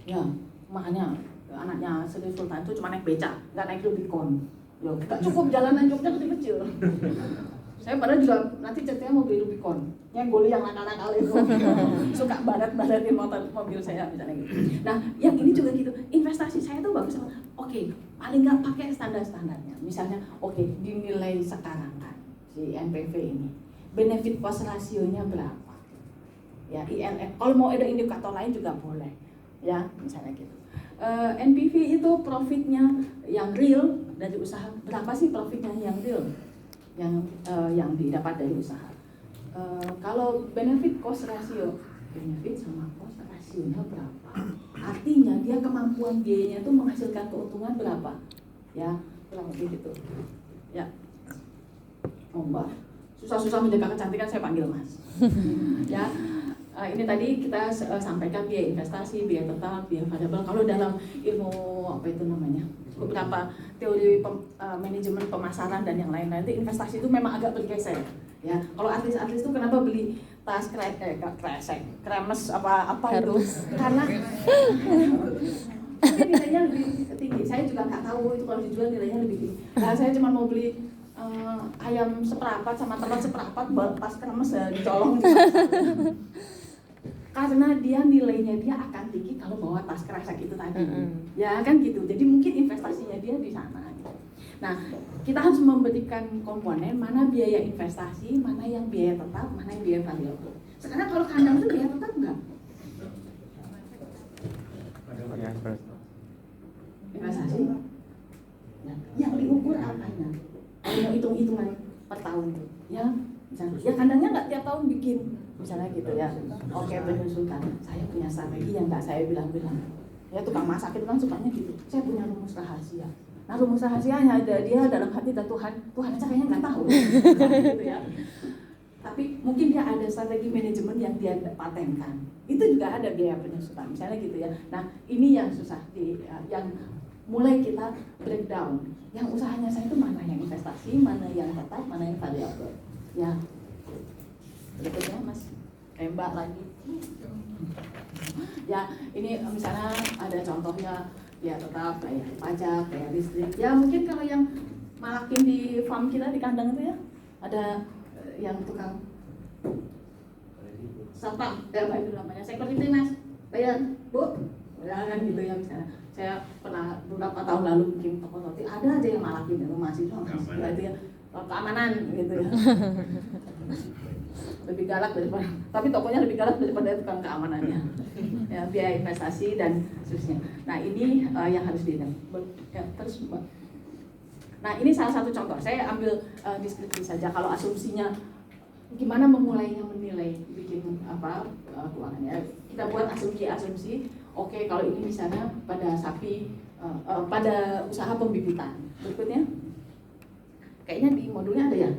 Ya, makanya anaknya Sri Sultan itu cuma naik beca, nggak naik Rubicon. Ya, nggak cukup jalanan Jogja kecil-kecil. Saya padahal juga nanti ceritanya mau beli Rubicon, yang goli yang nakal-nakal itu, suka barat-baratin mobil saya misalnya gitu. Nah, yang ini juga gitu, investasi saya tuh bagus. Oke, paling nggak pakai standar-standarnya. Misalnya, oke, dinilai sekarang kan si NPV ini, benefit cost rasionya berapa? Ya, IRR. Kalau mau ada indikator lain juga boleh, ya misalnya gitu. NPV itu profitnya yang real dari usaha, berapa sih profitnya yang real yang didapat dari usaha. Kalau benefit cost ratio, benefit sama cost rasionya berapa, artinya dia kemampuan biayanya itu menghasilkan keuntungan berapa, ya kurang lebih gitu. Ya, Mbak, susah-susah menjaga kecantikan saya panggil Mas. Ya. Ini tadi kita sampaikan biaya investasi, biaya tetap, biaya variabel. Kalau dalam ilmu apa itu namanya, beberapa teori manajemen pemasaran dan yang lain-lain, itu investasi itu memang agak bergeser. Ya, kalau artis-artis itu kenapa beli tas kremes apa itu? Karena mungkin nilainya lebih tinggi. Saya juga nggak tahu itu kalau dijual nilainya lebih tinggi. Nah, saya cuma mau beli ayam seperapat sama telur seperapat, tas kremes ya dicolong. Karena dia nilainya dia akan tinggi kalau bawa tas kresek itu tadi, ya kan gitu. Jadi mungkin investasinya dia di sana. Gitu. Nah, kita harus memberikan komponen mana biaya investasi, mana yang biaya tetap, mana yang biaya variabel. Sekarang kalau kandang itu biaya tetap enggak? Investasi. Nah, yang diukur apanya? Yang hitung-hitungan per tahun itu, ya. Misalnya, ya kandangnya nggak tiap tahun bikin, misalnya gitu ya. Oke, penyusutan. Saya punya strategi yang nggak saya bilang-bilang. Ya tukang masak itu kan sukanya gitu. Saya punya rumus rahasia. Nah rumus rahasianya ada dia dalam hati dan Tuhan aja kayaknya nggak tahu. Gitu ya. Tapi mungkin dia ada strategi manajemen yang dia patenkan. Itu juga ada biaya penyusutan, misalnya gitu ya. Nah ini yang susah yang mulai kita breakdown. Yang usahanya saya itu mana yang investasi, mana yang tetap, mana yang variabel. Ya, berikutnya Mas, Mbak lagi. Ya, ini misalnya ada contohnya, ya tetap bayar pajak, bayar listrik. Ya mungkin kalau yang malakin di farm kita di kandang itu ya, ada yang tukang satpam, apa itu namanya, security Mas, bayar Bu, ya kan gitu ya misalnya. Saya pernah beberapa tahun lalu bikin toko roti, ada aja yang malakin itu mahasiswa, berarti ya keamanan gitu ya. Lebih galak daripada, tapi tokonya lebih galak daripada tukang keamanannya. Ya, biaya investasi dan seterusnya. Nah ini yang harus dilihat. Ya, terus, nah ini salah satu contoh. Saya ambil deskripsi saja. Kalau asumsinya gimana memulainya menilai bikin keuangannya. Kita buat asumsi. Oke, kalau ini misalnya pada sapi, pada usaha pembibitan. Berikutnya. Kayaknya di modulnya ada ya,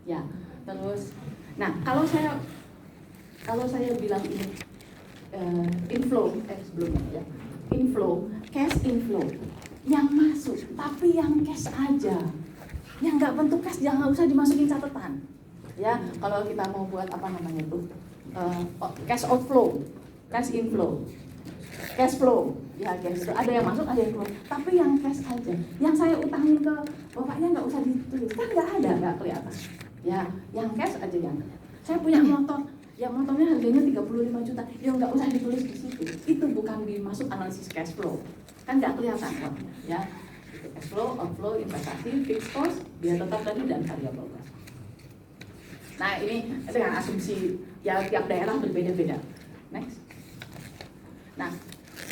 ya. Terus, nah kalau saya bilang ini inflow, sebelumnya ya, cash inflow, yang masuk, tapi yang cash aja, yang nggak bentuk cash jangan usah dimasukin catatan, ya. Kalau kita mau buat apa namanya itu, cash outflow, cash inflow, cash flow, ya cash itu ada yang masuk ada yang keluar, tapi yang cash aja, yang saya utangin ke bapaknya nggak usah ditulis, kan nggak kelihatan, ya yang cash aja yang kelihatan. Saya punya motor, ya motornya harganya 35 juta, ya nggak usah ditulis di situ, itu bukan dimasuk analisis cash flow, kan nggak kelihatan uangnya, ya itu cash flow, outflow, investasi, fixed cost, biaya tetap tadi dan variable cost. Nah ini dengan asumsi ya tiap daerah berbeda-beda. Next. Nah,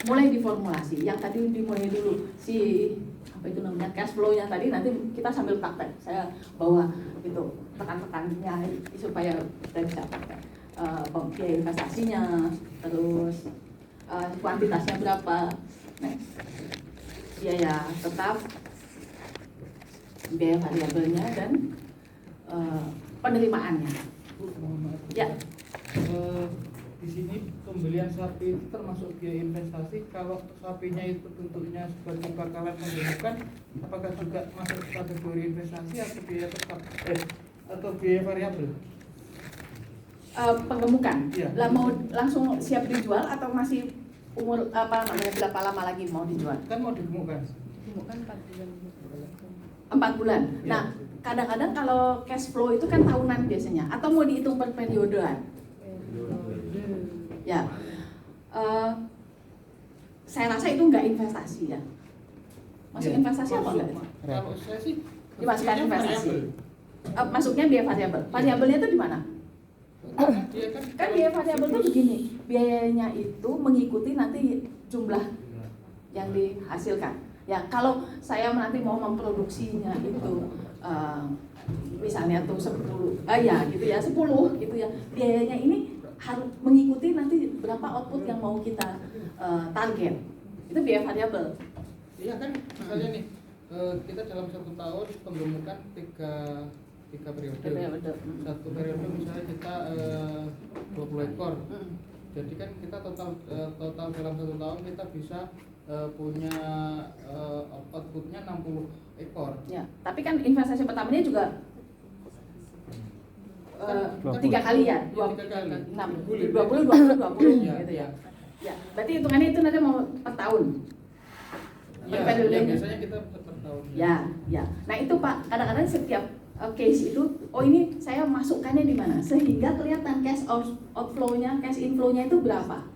mulai diformulasi. Yang tadi dimulai dulu si apa itu namanya cash flow-nya tadi, nanti kita sambil praktek. Saya bawa itu tekan-tekannya supaya kita bisa praktek. Biaya investasinya, terus kuantitasnya berapa, next. Biaya tetap, biaya variabelnya dan penerimaannya. Ya. Di sini pembelian sapi itu termasuk biaya investasi. Kalau sapinya itu bentuknya sebagai bakalan menggemukan, apakah juga masuk kategori investasi atau biaya tetap atau biaya variabel? Penggemukan. Iya. Lah mau langsung siap dijual atau masih umur apa namanya berapa lama lagi mau dijual? Kan mau digemukkan. Bukan 4 bulan. 4 bulan. Iya. Nah, kadang-kadang kalau cash flow itu kan tahunan biasanya, atau mau dihitung per periodean. Ya, saya rasa itu nggak investasi ya. Masuk Iya. investasi apa Masuk, enggak? Mak. Kalau saya sih Dimasukkan berpikirnya investasi. variabel. Masuknya biaya variabel. Variabelnya itu di mana? Dia Kan biaya variabel itu begini, biayanya itu mengikuti nanti jumlah yang dihasilkan. Ya, kalau saya nanti mau memproduksinya itu misalnya tuh 10, ya gitu ya 10 gitu ya, biayanya ini harus mengikuti nanti berapa output yang mau kita target. Itu biaya variabel. Iya kan, misalnya nih kita dalam 1 tahun penggemukan tiga periode. Satu periode misalnya kita 20 ekor. Jadi kan kita total dalam 1 tahun kita bisa punya outputnya 60 ekor. Ya, tapi kan investasi pertamanya juga Kan 3 kali ya, 3 kali. 20 Iya, gitu ya. iya. Ya, berarti hitungannya itu nanti mau per tahun. Iya, Periodenya. ya, biasanya kita per tahun. Ya, ya. Nah itu Pak, kadang-kadang setiap case itu, oh ini saya masukkannya di mana, sehingga kelihatan cash outflow-nya, cash inflow-nya itu berapa,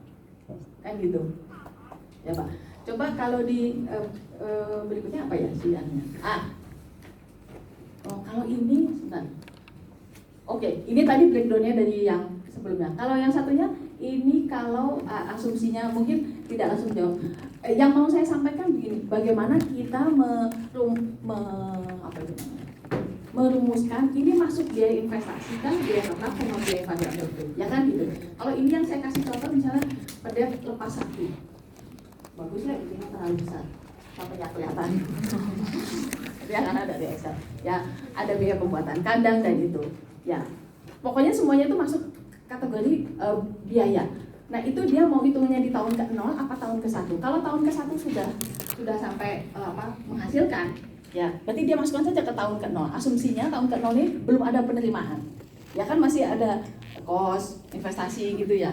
kan gitu. Ya Pak. Coba kalau di berikutnya apa ya siannya? Oh kalau ini, sebentar. Oke, ini tadi breakdown-nya dari yang sebelumnya. Kalau yang satunya, ini kalau asumsinya mungkin tidak langsung jawab. Yang mau saya sampaikan begini, bagaimana kita merumuskan ini masuk biaya investasi kan biaya tetap sama biaya variabel, ya kan gitu. Kalau ini yang saya kasih contoh misalnya pada lepas satu, bagus ya ini terlalu besar sampai nggak kelihatan. Ya karena ada di Excel, ya ada biaya pembuatan kandang dan itu, ya pokoknya semuanya itu masuk kategori biaya. Nah itu dia mau hitungnya di tahun ke-0 apa tahun ke-1. Kalau tahun ke-1 sudah sampai menghasilkan, ya berarti dia masukkan saja ke tahun ke-0. Asumsinya tahun ke-0 ini belum ada penerimaan, ya kan masih ada cost investasi gitu ya.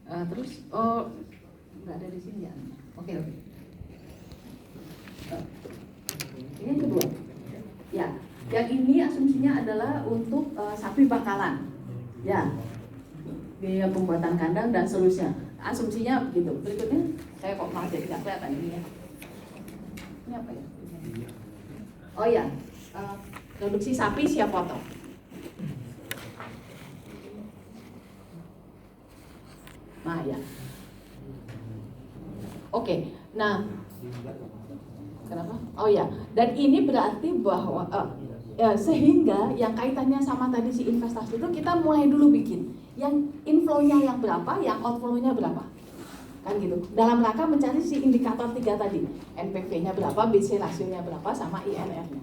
Terus nggak ada di sini ya. Oke. Ini yang kedua, ya yang ini asumsinya adalah untuk sapi bakalan, ya biaya pembuatan kandang dan seterusnya. Asumsinya begitu. Berikutnya saya kok malah jadi nggak kelihatan ini ya. Ini apa ya? Oh ya, produksi sapi siap potong. Nah ya. Oke, nah kenapa? Oh ya, dan ini berarti bahwa sehingga yang kaitannya sama tadi si investasi itu kita mulai dulu bikin yang inflow-nya yang berapa, yang outflow-nya berapa, kan gitu. Dalam rangka mencari si indikator 3 tadi, NPV-nya berapa, BC rasionya berapa, sama INR-nya.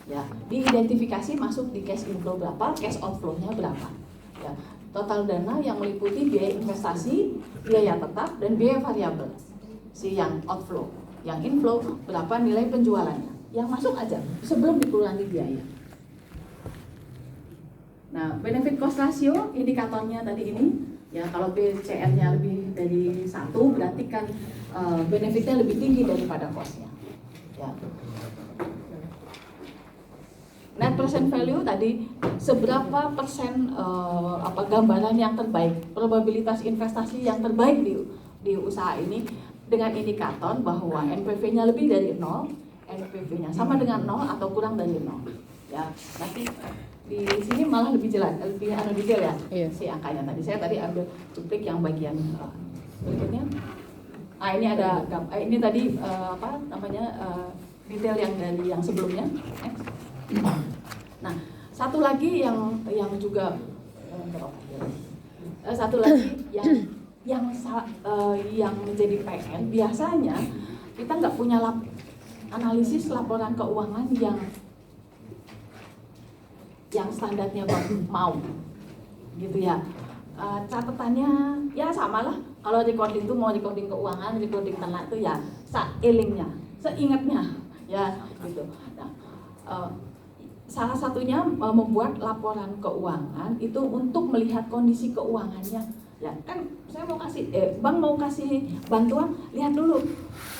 Ya, diidentifikasi masuk di cash inflow berapa, cash outflow-nya berapa. Ya, total dana yang meliputi biaya investasi, biaya tetap, dan biaya variabel. Si yang outflow, yang inflow berapa nilai penjualannya. Yang masuk aja sebelum dikurangi biaya. Nah, benefit cost ratio indikatornya tadi ini, ya kalau BCR-nya lebih dari 1 berarti kan benefitnya lebih tinggi daripada cost-nya. Ya. Net present value tadi seberapa persen gambaran yang terbaik, probabilitas investasi yang terbaik di usaha ini dengan indikator bahwa NPV-nya lebih dari 0, NPV-nya sama dengan 0 atau kurang dari 0. Ya, nanti di sini malah lebih jelas, lebih detail ya, iya, si angkanya tadi. Saya tadi ambil duplik yang bagian berikutnya. Ini ada ini tadi detail yang dari yang sebelumnya. Nah, satu lagi yang juga satu lagi yang menjadi PN, biasanya kita nggak punya analisis laporan keuangan yang standarnya mau gitu ya. Catatannya ya samalah, kalau recording itu mau recording keuangan, recording ternak itu ya seilingnya, seingatnya ya gitu. Nah, salah satunya membuat laporan keuangan itu untuk melihat kondisi keuangannya Ya kan saya mau kasih, bank mau kasih bantuan, lihat dulu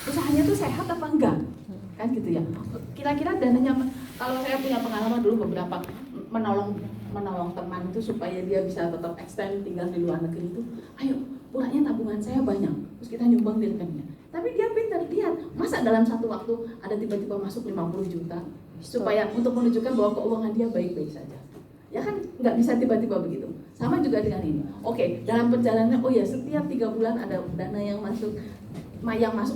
usahanya tuh sehat apa enggak, kan gitu ya. Kira-kira dananya, kalau saya punya pengalaman dulu beberapa menolong teman itu supaya dia bisa tetap extend tinggal di luar negeri itu, ayo pulangnya tabungan saya banyak, terus kita nyumbang di rekeningnya. Tapi dia pintar, lihat masa dalam satu waktu ada tiba-tiba masuk 50 juta supaya untuk menunjukkan bahwa keuangan dia baik-baik saja. Ya kan nggak bisa tiba-tiba begitu. Sama juga dengan ini. Oke, dalam perjalanan, oh ya setiap 3 bulan ada dana yang masuk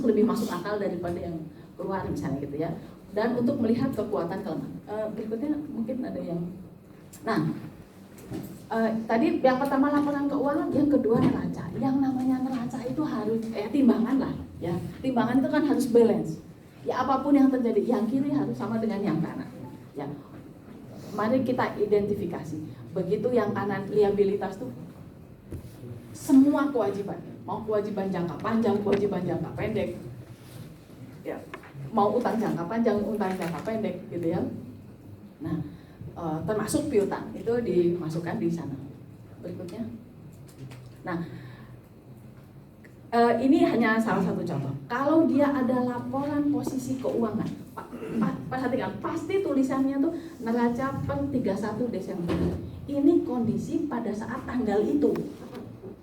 lebih masuk akal daripada yang keluar misalnya gitu ya. Dan untuk melihat kekuatan kelemahan. Berikutnya mungkin ada yang. Nah, tadi yang pertama laporan keuangan, yang kedua neraca. Yang namanya neraca itu harus timbangan lah, ya. Timbangan itu kan harus balance. Ya apapun yang terjadi, yang kiri harus sama dengan yang kanan. Ya. Mari kita identifikasi. Begitu yang kanan liabilitas tuh semua kewajiban, mau kewajiban jangka panjang, kewajiban jangka pendek, ya, mau utang jangka panjang, utang jangka pendek, gitu ya. Nah, termasuk piutang itu dimasukkan di sana. Berikutnya. Nah, ini hanya salah satu contoh. Kalau dia ada laporan posisi keuangan, perhatikan, pasti tulisannya tuh neraca per 31 Desember. Ini kondisi pada saat tanggal itu.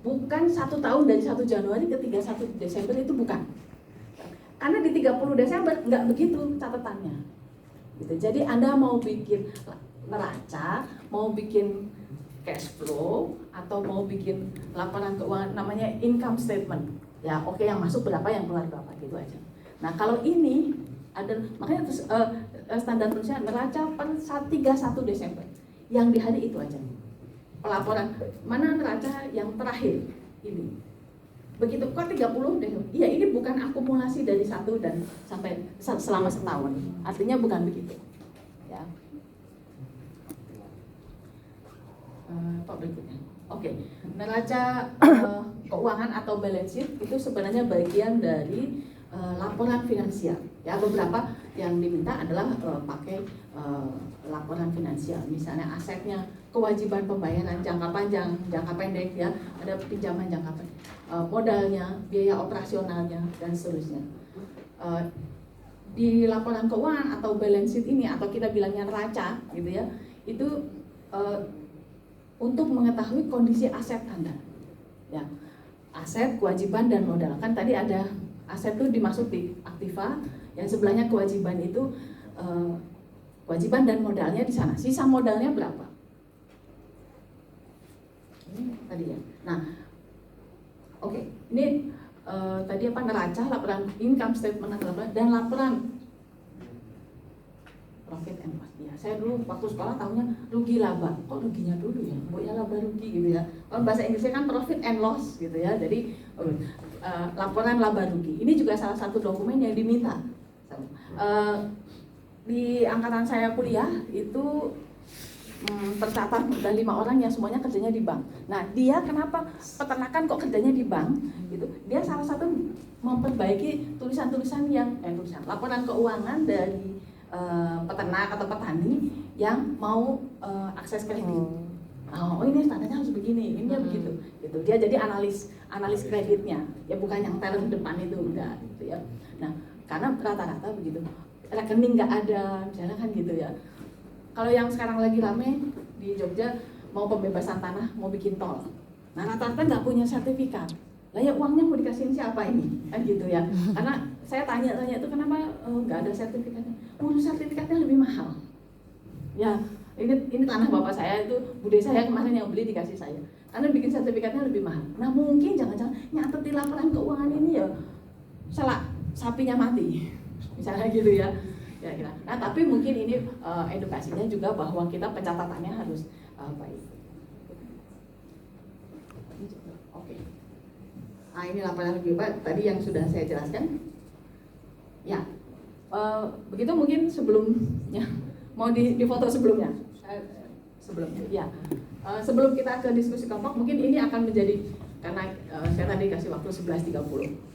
Bukan 1 tahun dari 1 Januari ke 31 Desember itu bukan. Karena di 30 Desember nggak begitu catatannya. Gitu. Jadi Anda mau bikin neraca, mau bikin cash flow, atau mau bikin laporan keuangan namanya income statement. Ya oke, yang masuk berapa, yang keluar berapa, gitu aja. Nah kalau ini ada, makanya standar tulisnya neraca per 31 Desember. Yang di hari itu aja. Pelaporan mana neraca yang terakhir ini. Begitu kok 30 deh. Iya, ini bukan akumulasi dari 1 dan sampai selama setahun. Artinya bukan begitu. Ya. Apa berikutnya? Oke, neraca keuangan atau balance sheet itu sebenarnya bagian dari laporan finansial. Ya, beberapa yang diminta adalah pakai laporan finansial. Misalnya asetnya, kewajiban pembayaran jangka panjang, jangka pendek, ya, ada pinjaman jangka pendek, modalnya, biaya operasionalnya, dan seterusnya. Di laporan keuangan atau balance sheet ini, atau kita bilangnya neraca, gitu ya, itu untuk mengetahui kondisi aset Anda. Ya, aset, kewajiban, dan modal. Kan tadi ada aset itu dimasuk di aktiva, yang sebelahnya kewajiban itu kewajiban dan modalnya di sana. Sisa modalnya berapa? Ini tadi ya. Nah, oke. Ini tadi apa, neraca, laporan income statement dan laporan profit and loss. Ya, saya dulu waktu sekolah tahunya rugi laba. Kok ruginya dulu ya? Ya laba rugi gitu ya. Kalau bahasa Inggrisnya kan profit and loss gitu ya. Jadi laporan laba rugi. Ini juga salah satu dokumen yang diminta. Di angkatan saya kuliah itu tercatat ada 5 orang yang semuanya kerjanya di bank. Nah, dia kenapa peternakan kok kerjanya di bank? Gitu. Dia salah satu memperbaiki tulisan-tulisan yang laporan keuangan dari peternak atau petani yang mau akses kredit. Oh, ini standarnya harus begini, ini begitu. Gitu. Dia jadi analis kreditnya, ya bukan yang teller depan itu, enggak gitu ya. Nah, karena rata-rata begitu. Rekening nggak ada, misalnya kan gitu ya. Kalau yang sekarang lagi rame di Jogja mau pembebasan tanah, mau bikin tol. Nah, rata-rata nggak punya sertifikat. Lah ya uangnya mau dikasihin siapa ini? Kan gitu ya. Karena saya tanya-tanya itu kenapa nggak ada sertifikatnya? Sertifikatnya lebih mahal. Ya, ini tanah bapak saya itu, bude saya kemarin yang beli dikasih saya. Karena bikin sertifikatnya lebih mahal. Nah, mungkin jangan-jangan nyatet di laporan keuangan ini ya salah, sapinya mati. Misalnya gitu ya. Kira-kira. Nah, tapi mungkin ini edukasinya juga bahwa kita pencatatannya harus baik. Oke. Nah, ini laporan akibat tadi yang sudah saya jelaskan. Ya, begitu mungkin sebelumnya mau difoto sebelumnya. Sebelumnya, ya. Sebelum kita ke diskusi kelompok, mungkin ini akan menjadi, karena saya tadi kasih waktu 11.30.